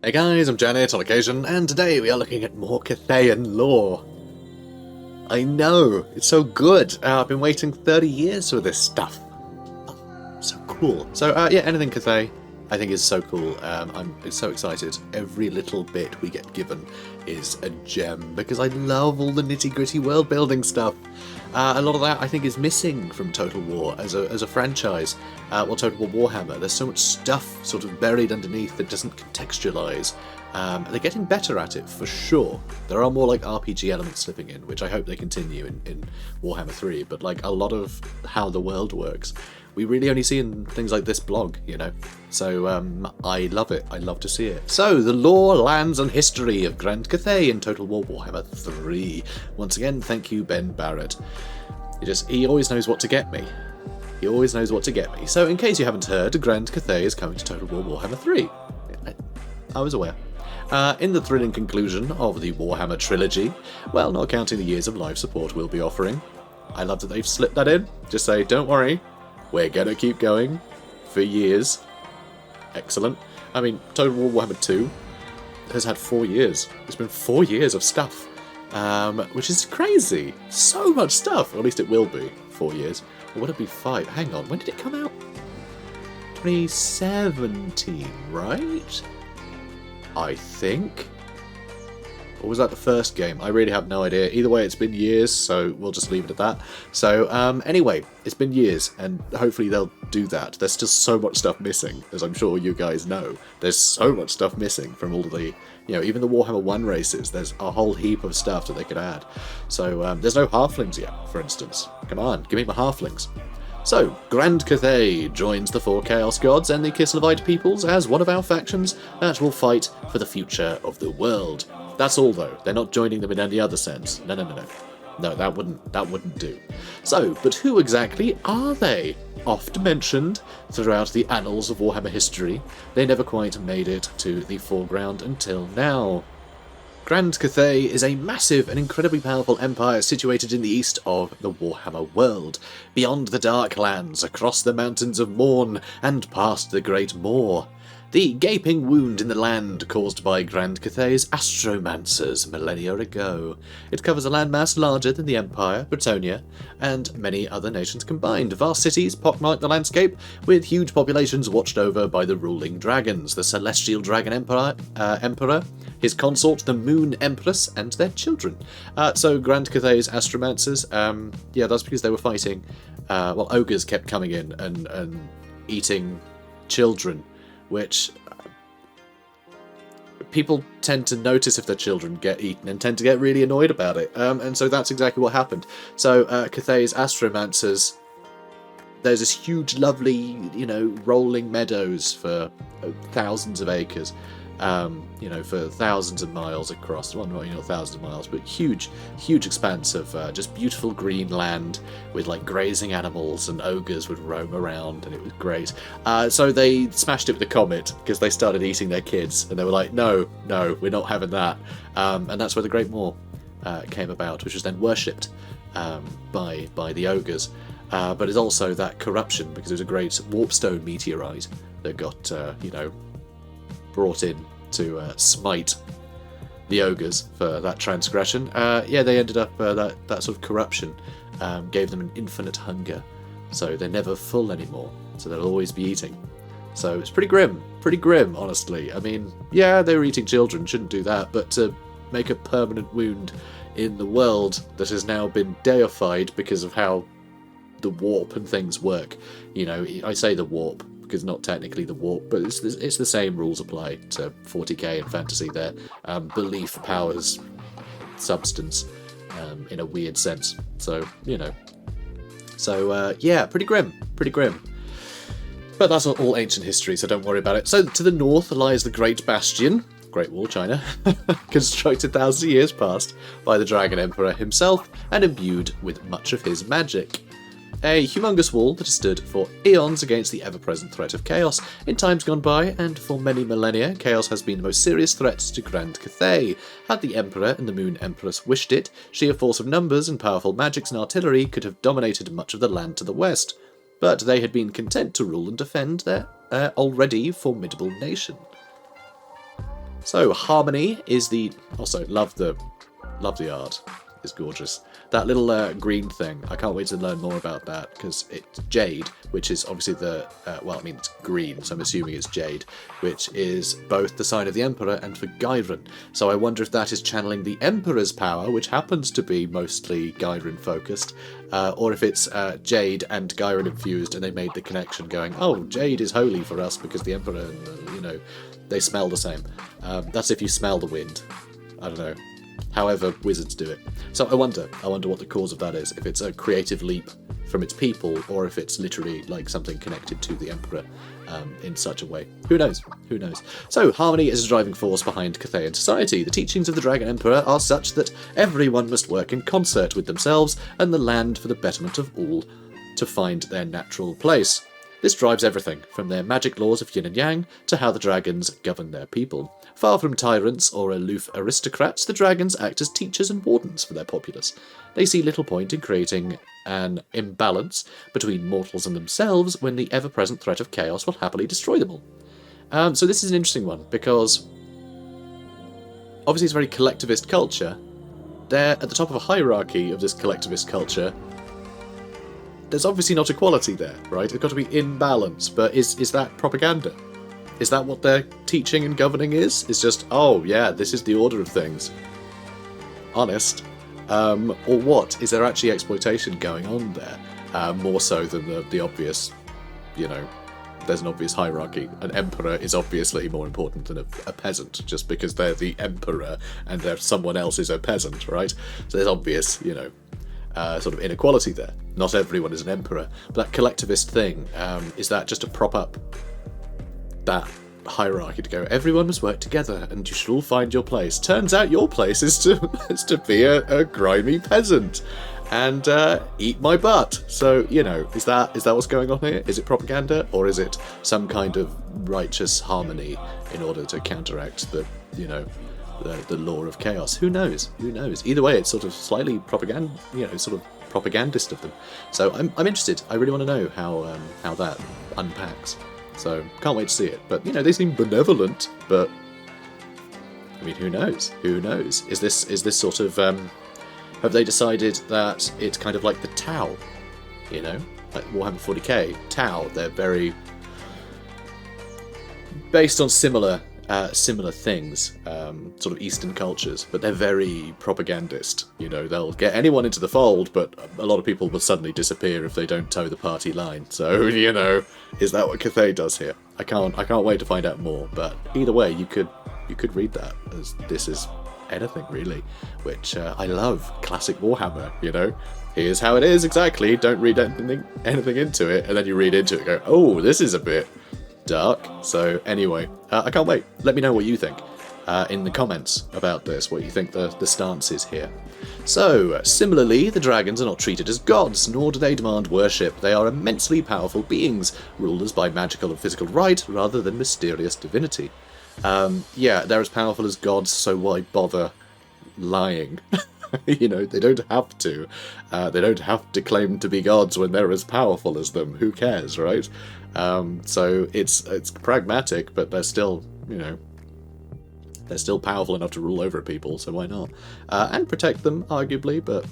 Hey guys, I'm Janet on occasion, and today we are looking at more Cathayan lore. I know, it's so good. I've been waiting 30 years for this stuff. Oh, so cool. So yeah, anything Cathay I think is so cool. I'm so excited. Every little bit we get given is a gem because I love all the nitty-gritty world-building stuff. A lot of that I think is missing from Total War as a franchise. Well, Total War Warhammer. There's so much stuff sort of buried underneath that doesn't contextualise. They're getting better at it for sure. There are more like RPG elements slipping in, which I hope they continue in Warhammer 3. But like a lot of how the world works, we really only see in things like this blog, you know. So I love it. I love to see it. So the lore, lands, and history of Grand Cathay in Total War Warhammer 3. Once again, thank you, Ben Barrett. He always knows what to get me. He always knows what to get me. So in case you haven't heard, Grand Cathay is coming to Total War Warhammer 3. I was aware. In the thrilling conclusion of the Warhammer trilogy, well, not counting the years of live support we'll be offering. I love that they've slipped that in. Just say, don't worry, we're gonna keep going for years. Excellent. I mean, Total War Warhammer 2 has had 4 years. It's been 4 years of stuff, which is crazy. So much stuff. Or at least it will be 4 years. Or would it be 5? Hang on, when did it come out? 2017, right? I think. Or was that the first game? I really have no idea. Either way, it's been years, so we'll just leave it at that. So, anyway, it's been years, and hopefully they'll do that. There's still so much stuff missing, as I'm sure you guys know. There's so much stuff missing from all the, you know, even the Warhammer 1 races. There's a whole heap of stuff that they could add. So, there's no halflings yet, for instance. Come on, give me my halflings. So, Grand Cathay joins the 4 Chaos Gods and the Kislevite peoples as one of our factions that will fight for the future of the world. That's all, though. They're not joining them in any other sense. No. No, that wouldn't do. So, but who exactly are they? Oft mentioned throughout the annals of Warhammer history, they never quite made it to the foreground until now. Grand Cathay is a massive and incredibly powerful empire situated in the east of the Warhammer world, beyond the Dark Lands, across the mountains of Morn, and past the Great Moor. The gaping wound in the land caused by Grand Cathay's astromancers millennia ago. It covers a landmass larger than the Empire, Bretonnia, and many other nations combined. Vast cities pockmark the landscape, with huge populations watched over by the ruling dragons, the Celestial Dragon Emperor, his consort, the Moon Empress, and their children. So Grand Cathay's astromancers, yeah, that's because they were fighting. Well, ogres kept coming in and eating children, which people tend to notice if their children get eaten and tend to get really annoyed about it. And so that's exactly what happened. So Cathay's astromancers, there's this huge, lovely, you know, rolling meadows for thousands of acres. You know, for thousands of miles across, well, not, you know, thousands of miles, but huge expanse of just beautiful green land with like grazing animals, and ogres would roam around, and it was great. So they smashed it with a comet because they started eating their kids, and they were like, no, we're not having that. And that's where the Great Moor came about, which was then worshipped by the ogres. But it's also that corruption because it was a great warpstone meteorite that got, you know, brought in to smite the ogres for that transgression. Yeah, they ended up, that sort of corruption gave them an infinite hunger, so they're never full anymore, so they'll always be eating. So it's pretty grim, honestly. I mean, yeah, they were eating children, shouldn't do that, but to make a permanent wound in the world that has now been deified because of how the warp and things work. You know, I say the warp because not technically the warp, but it's the same rules apply to 40k and fantasy there. Belief powers substance in a weird sense. So, you know. So, yeah, pretty grim. But that's all ancient history, so don't worry about it. So, to the north lies the Great Bastion, Great Wall, China, constructed thousands of years past by the Dragon Emperor himself and imbued with much of his magic. A humongous wall that has stood for eons against the ever-present threat of chaos in times gone by, and for many millennia, chaos has been the most serious threat to Grand Cathay. Had the Emperor and the Moon Empress wished it, sheer force of numbers and powerful magics and artillery could have dominated much of the land to the west. But they had been content to rule and defend their already formidable nation. So harmony is the... Also, love the art. It's gorgeous. That little green thing, I can't wait to learn more about that, because it's jade, which is obviously the... well, I mean, it's green, so I'm assuming it's jade, which is both the sign of the Emperor and for Gairen. So I wonder if that is channeling the Emperor's power, which happens to be mostly Gairen-focused, or if it's jade and Gairen infused, and they made the connection going, oh, jade is holy for us because the Emperor and, you know, they smell the same. That's if you smell the wind. I don't know. However wizards do it. So I wonder what the cause of that is. If it's a creative leap from its people, or if it's literally like something connected to the Emperor in such a way. Who knows? Who knows? So harmony is a driving force behind Cathayan society. The teachings of the Dragon Emperor are such that everyone must work in concert with themselves and the land for the betterment of all to find their natural place. This drives everything, from their magic laws of yin and yang to how the dragons govern their people. Far from tyrants or aloof aristocrats, the dragons act as teachers and wardens for their populace. They see little point in creating an imbalance between mortals and themselves when the ever-present threat of chaos will happily destroy them all. So this is an interesting one, because obviously it's a very collectivist culture. They're at the top of a hierarchy of this collectivist culture. There's obviously not equality there, right? It's got to be in balance, but is that propaganda? Is that what their teaching and governing is? It's just, oh yeah, this is the order of things. Honest. Or what? Is there actually exploitation going on there? More so than the obvious, you know, there's an obvious hierarchy. An emperor is obviously more important than a peasant, just because they're the emperor and someone else is a peasant, right? So there's obvious, you know, sort of inequality there. Not everyone is an emperor. But that collectivist thing, is that just to prop up that hierarchy, to go, everyone must work together and you should all find your place. Turns out your place is to be a grimy peasant and eat my butt. So, you know, is that what's going on here? Is it propaganda, or is it some kind of righteous harmony in order to counteract the, you know, the law of chaos? Who knows? Who knows? Either way, it's sort of slightly propaganda, you know, sort of propagandist of them. So I'm interested. I really want to know how that unpacks. So can't wait to see it. But you know, they seem benevolent. But I mean, who knows? Who knows? Is this sort of have they decided that it's kind of like the Tau? You know, like Warhammer 40k Tau. They're very based on similar things, sort of Eastern cultures, but they're very propagandist. You know, they'll get anyone into the fold, but a lot of people will suddenly disappear if they don't toe the party line. So, you know, is that what Cathay does here? I can't wait to find out more. But either way, you could read that as this is anything really, which I love. Classic Warhammer. You know, here's how it is exactly. Don't read anything into it, and then you read into it and go, oh, this is a bit dark. So anyway, I can't wait. Let me know what you think in the comments about this, what you think the stance is here. So, similarly, the dragons are not treated as gods, nor do they demand worship. They are immensely powerful beings, rulers by magical and physical right, rather than mysterious divinity. Yeah, they're as powerful as gods, so why bother lying? You know, they don't have to. They don't have to claim to be gods when they're as powerful as them. Who cares, right? So it's pragmatic, but they're still, you know, they're still powerful enough to rule over people, so why not? And protect them, arguably, but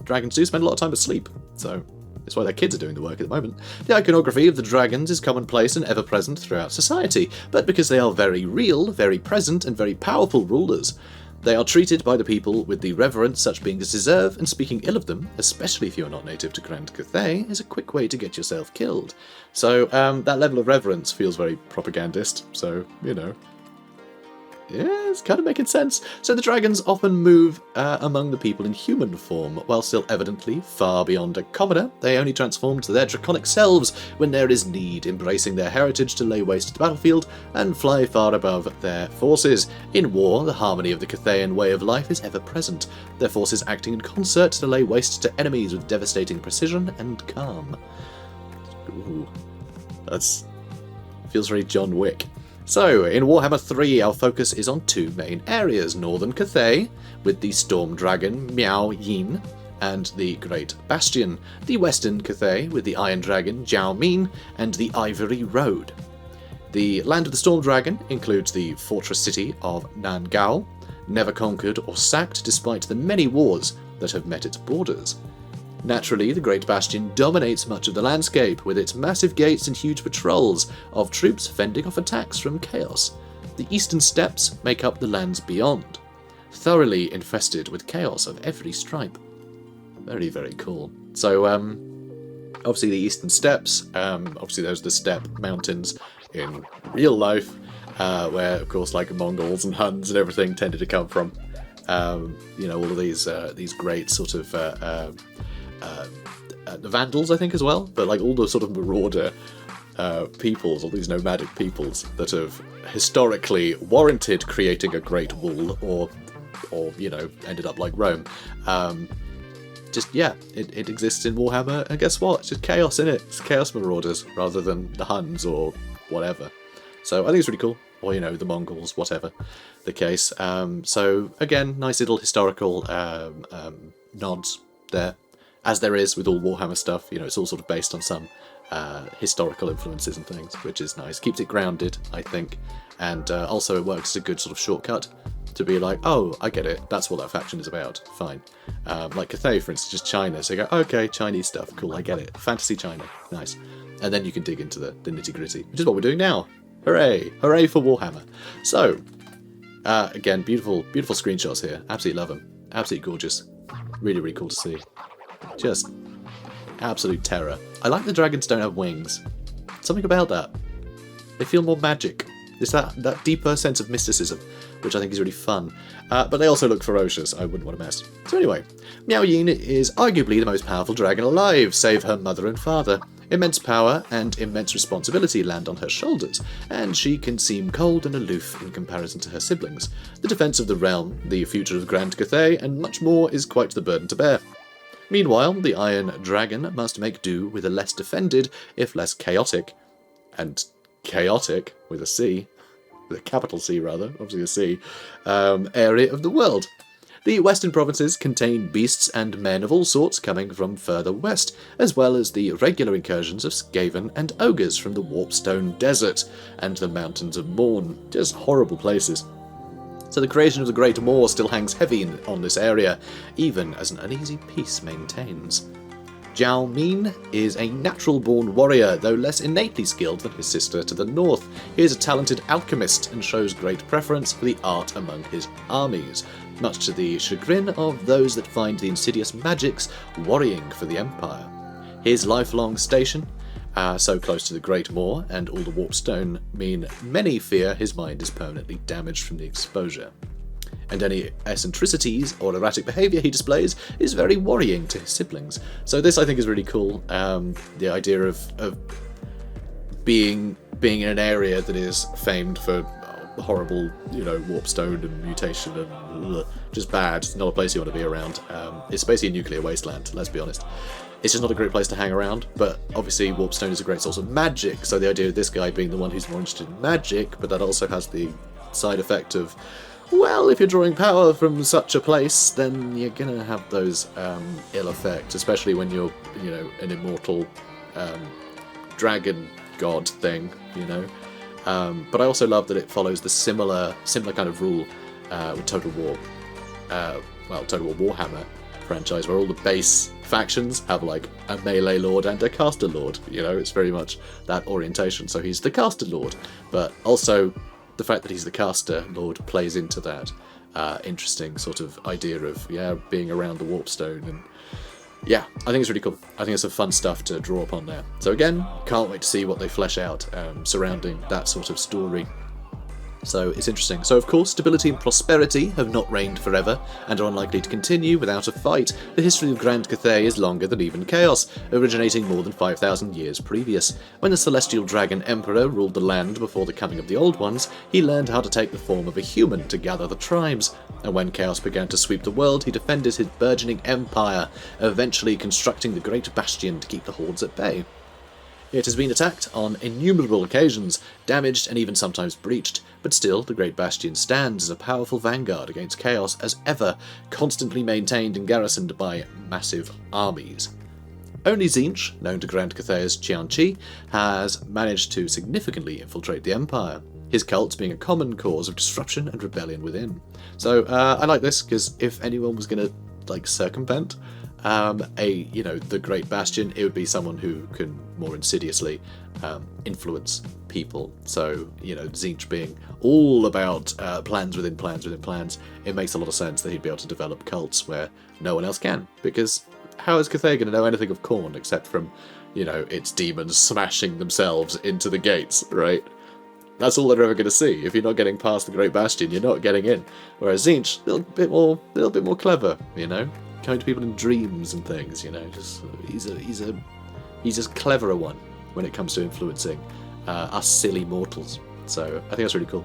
dragons do spend a lot of time asleep, so that's why their kids are doing the work at the moment. The iconography of the dragons is commonplace and ever-present throughout society, but because they are very real, very present, and very powerful rulers, they are treated by the people with the reverence such beings deserve, and speaking ill of them, especially if you are not native to Grand Cathay, is a quick way to get yourself killed. So that level of reverence feels very propagandist, so, you know. Yeah, it's kind of making sense. So the dragons often move among the people in human form, while still evidently far beyond a commoner. They only transform to their draconic selves when there is need, embracing their heritage to lay waste to the battlefield and fly far above their forces. In war, the harmony of the Cathayan way of life is ever present, their forces acting in concert to lay waste to enemies with devastating precision and calm. Ooh, that's feels very John Wick. So, in Warhammer 3, our focus is on two main areas: Northern Cathay, with the Storm Dragon Miao Ying and the Great Bastion; the Western Cathay, with the Iron Dragon Zhao Ming and the Ivory Road. The land of the Storm Dragon includes the fortress city of Nangao, never conquered or sacked despite the many wars that have met its borders. Naturally, the Great Bastion dominates much of the landscape, with its massive gates and huge patrols of troops fending off attacks from chaos. The eastern steppes make up the lands beyond, thoroughly infested with chaos of every stripe. Very, very cool. So, obviously the eastern steppes, obviously those are the steppe mountains in real life, where, of course, like Mongols and Huns and everything tended to come from. All of these great sort of the Vandals, I think, as well, but like all the sort of marauder peoples, all these nomadic peoples that have historically warranted creating a great wall, or ended up like Rome. It exists in Warhammer, and guess what? It's just chaos in it. It's chaos marauders rather than the Huns or whatever. So I think it's really cool. Or, the Mongols, whatever the case. So again, nice little historical nods there. As there is with all Warhammer stuff, it's all sort of based on some historical influences and things, which is nice. Keeps it grounded, I think. And also it works as a good sort of shortcut to be like, oh, I get it, that's what that faction is about, fine. Like Cathay, for instance, just China, so you go, okay, Chinese stuff, cool, I get it. Fantasy China, nice. And then you can dig into the nitty-gritty, which is what we're doing now. Hooray! Hooray for Warhammer. So, again, beautiful screenshots here. Absolutely love them. Absolutely gorgeous. Really, really cool to see. Just absolute terror. I like the dragons don't have wings. Something about that. They feel more magic. There's that deeper sense of mysticism, which I think is really fun. But they also look ferocious. I wouldn't want to mess. So anyway, Miao Ying is arguably the most powerful dragon alive, save her mother and father. Immense power and immense responsibility land on her shoulders, and she can seem cold and aloof in comparison to her siblings. The defence of the realm, the future of Grand Cathay, and much more is quite the burden to bear. Meanwhile, the Iron Dragon must make do with a less defended, if less chaotic, and chaotic with a C, with a capital C rather, obviously a C, area of the world. The western provinces contain beasts and men of all sorts coming from further west, as well as the regular incursions of Skaven and ogres from the Warpstone Desert and the Mountains of Morn. Just horrible places. So the creation of the Great Moor still hangs heavy on this area, even as an uneasy peace maintains. Zhao Ming is a natural-born warrior, though less innately skilled than his sister to the north. He is a talented alchemist and shows great preference for the art among his armies, much to the chagrin of those that find the insidious magics worrying for the Empire. His lifelong station, so close to the Great Moor and all the Warpstone, mean many fear his mind is permanently damaged from the exposure. And any eccentricities or erratic behaviour he displays is very worrying to his siblings. So this, I think, is really cool. The idea of being in an area that is famed for horrible, warpstone and mutation and just bad. It's not a place you want to be around. It's basically a nuclear wasteland, let's be honest. It's just not a great place to hang around, but obviously Warpstone is a great source of magic, so the idea of this guy being the one who's more interested in magic, but that also has the side effect of, well, if you're drawing power from such a place, then you're going to have those ill effects, especially when you're, an immortal dragon god thing, But I also love that it follows the similar kind of rule with Total War Warhammer franchise, where all the base factions have like a melee lord and a caster lord. It's very much that orientation. So he's the caster lord, but also the fact that he's the caster lord plays into that interesting sort of idea of being around the Warpstone, and I think it's really cool. I think it's some fun stuff to draw upon there. So again, can't wait to see what they flesh out surrounding that sort of story. So it's interesting. So of course, stability and prosperity have not reigned forever, and are unlikely to continue without a fight. The history of Grand Cathay is longer than even chaos, originating more than 5,000 years previous. When the celestial dragon emperor ruled the land before the coming of the Old Ones, he learned how to take the form of a human to gather the tribes. And when chaos began to sweep the world, he defended his burgeoning empire, eventually constructing the Great Bastion to keep the hordes at bay. It has been attacked on innumerable occasions, damaged and even sometimes breached, but still the Great Bastion stands as a powerful vanguard against chaos as ever, constantly maintained and garrisoned by massive armies. Only Tzeentch, known to Grand Cathay as Qianqi, has managed to significantly infiltrate the Empire, his cult being a common cause of disruption and rebellion within. So I like this, because if anyone was going to circumvent the Great Bastion, it would be someone who can more insidiously influence people. So, Tzeentch being all about plans within plans within plans, it makes a lot of sense that he'd be able to develop cults where no one else can, because how is Cathay going to know anything of Khorne except from, its demons smashing themselves into the gates, right? That's all they're ever going to see. If you're not getting past the Great Bastion, you're not getting in. Whereas Tzeentch, a little bit more clever, coming to people in dreams and things, just he's a cleverer one when it comes to influencing us silly mortals. So I think that's really cool.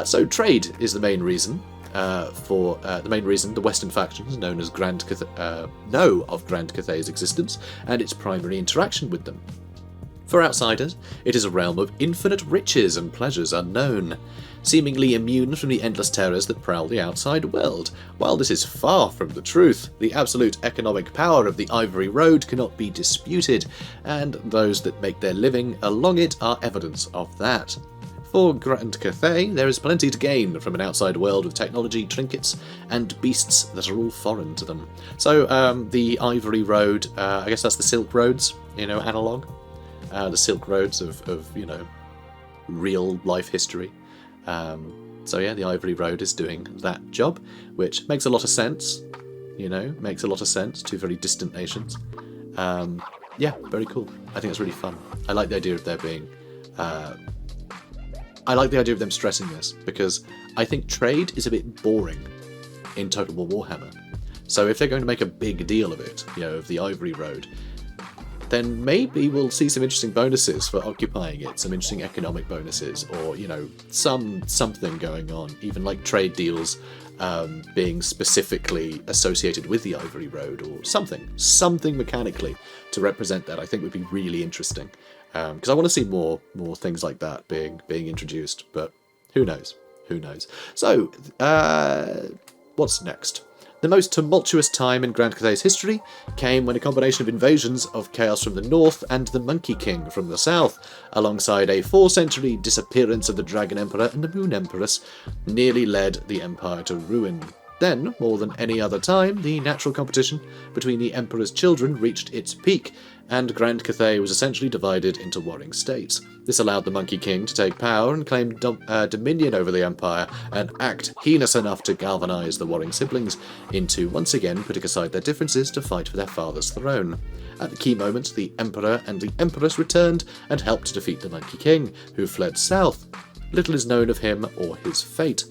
So trade is the main reason the Western factions known as Grand Cathay know of Grand Cathay's existence and its primary interaction with them. For outsiders, it is a realm of infinite riches and pleasures unknown, seemingly immune from the endless terrors that prowl the outside world. While this is far from the truth, the absolute economic power of the Ivory Road cannot be disputed, and those that make their living along it are evidence of that. For Grand Cathay, there is plenty to gain from an outside world of technology, trinkets, and beasts that are all foreign to them. So, the Ivory Road, I guess that's the Silk Roads, analogue. The Silk Roads of real life history. So yeah, the Ivory Road is doing that job, which makes a lot of sense, makes a lot of sense to very distant nations. Yeah, very cool. I think it's really fun. I like the idea of there being... I like the idea of them stressing this, because I think trade is a bit boring in Total War Warhammer. So if they're going to make a big deal of it, of the Ivory Road, then maybe we'll see some interesting bonuses for occupying it, some interesting economic bonuses, or, something going on, even like trade deals being specifically associated with the Ivory Road, or something mechanically to represent that. I think would be really interesting, because I want to see more things like that being introduced, but who knows? So, what's next? The most tumultuous time in Grand Cathay's history came when a combination of invasions of chaos from the north and the Monkey King from the south, alongside a 4-century disappearance of the Dragon Emperor and the Moon Empress, nearly led the Empire to ruin. Then, more than any other time, the natural competition between the Emperor's children reached its peak, and Grand Cathay was essentially divided into warring states. This allowed the Monkey King to take power and claim dominion over the Empire, an act heinous enough to galvanise the warring siblings into once again putting aside their differences to fight for their father's throne. At the key moment, the Emperor and the Empress returned and helped to defeat the Monkey King, who fled south. Little is known of him or his fate.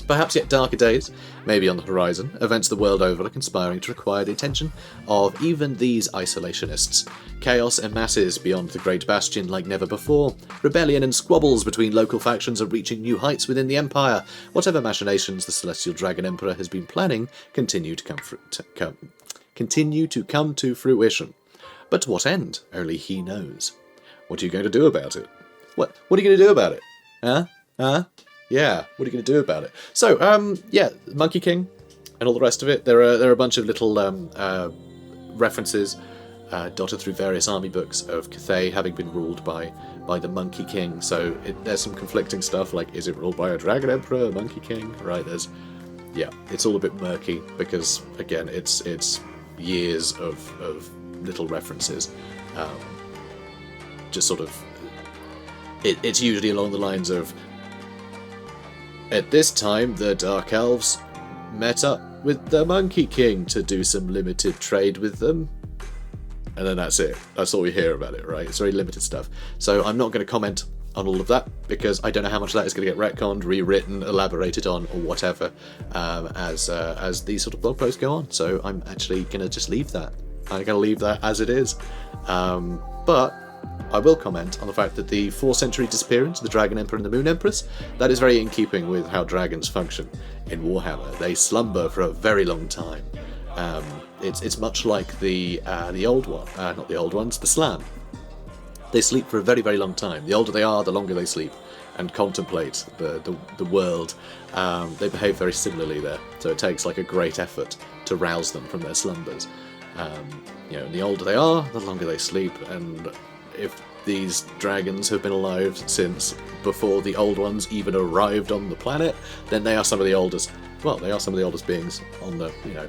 Perhaps yet darker days may be on the horizon, events the world over are conspiring to require the attention of even these isolationists. Chaos amasses beyond the Great Bastion like never before. Rebellion and squabbles between local factions are reaching new heights within the Empire. Whatever machinations the Celestial Dragon Emperor has been planning continue to come to fruition. But to what end? Only he knows. What are you going to do about it? What are you going to do about it? Huh? Yeah, what are you going to do about it? So, Monkey King and all the rest of it. There are a bunch of little references dotted through various army books of Cathay having been ruled by the Monkey King. So there's some conflicting stuff, like, is it ruled by a Dragon Emperor, a Monkey King? Right, it's all a bit murky, because, again, it's years of little references. Just sort of... It's usually along the lines of... At this time, the Dark Elves met up with the Monkey King to do some limited trade with them. And then that's it. That's all we hear about it, right? It's very limited stuff. So I'm not going to comment on all of that, because I don't know how much of that is going to get retconned, rewritten, elaborated on, or whatever, as these sort of blog posts go on. So I'm actually going to just leave that. I'm going to leave that as it is. But I will comment on the fact that the 4th-century disappearance of the Dragon Emperor and the Moon Empress, that is very in keeping with how dragons function in Warhammer. They slumber for a very long time. It's much like the old one, not the old ones, the Slan. They sleep for a very, very long time. The older they are, the longer they sleep and contemplate the world. They behave very similarly there, so it takes like a great effort to rouse them from their slumbers. You know, and the older they are, the longer they sleep, and if these dragons have been alive since before the old ones even arrived on the planet, then they are some of the oldest. Well, they are some of the oldest beings on the, you know,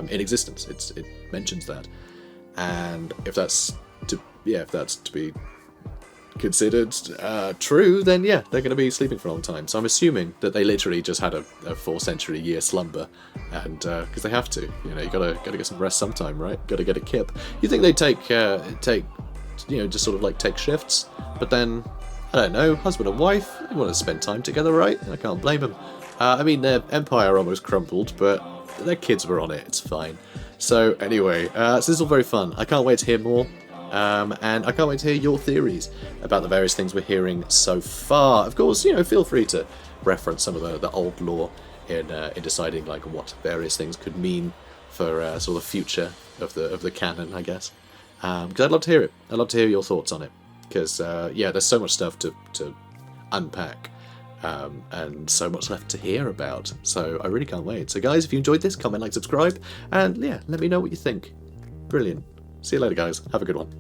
in existence. It mentions that, and if that's to be considered true, then yeah, they're going to be sleeping for a long time. So I'm assuming that they literally just had a 4-century-year slumber, and because they have to, you know, you gotta get some rest sometime, right? Gotta get a kip. You think they take you know, just sort of like take shifts, but then I don't know, husband and wife, they want to spend time together, right? I can't blame them. I mean, their empire almost crumbled, but their kids were on it. It's fine. So anyway, so this is all very fun. I can't wait to hear more. And I can't wait to hear your theories about the various things we're hearing so far. Of course, you know, feel free to reference some of the old lore in deciding like what various things could mean for sort of the future of the canon, I guess. Because I'd love to hear it. I'd love to hear your thoughts on it. Because yeah, there's so much stuff to unpack. And so much left to hear about. So I really can't wait. So guys, if you enjoyed this, comment, like, subscribe, and yeah, let me know what you think. Brilliant. See you later, guys. Have a good one.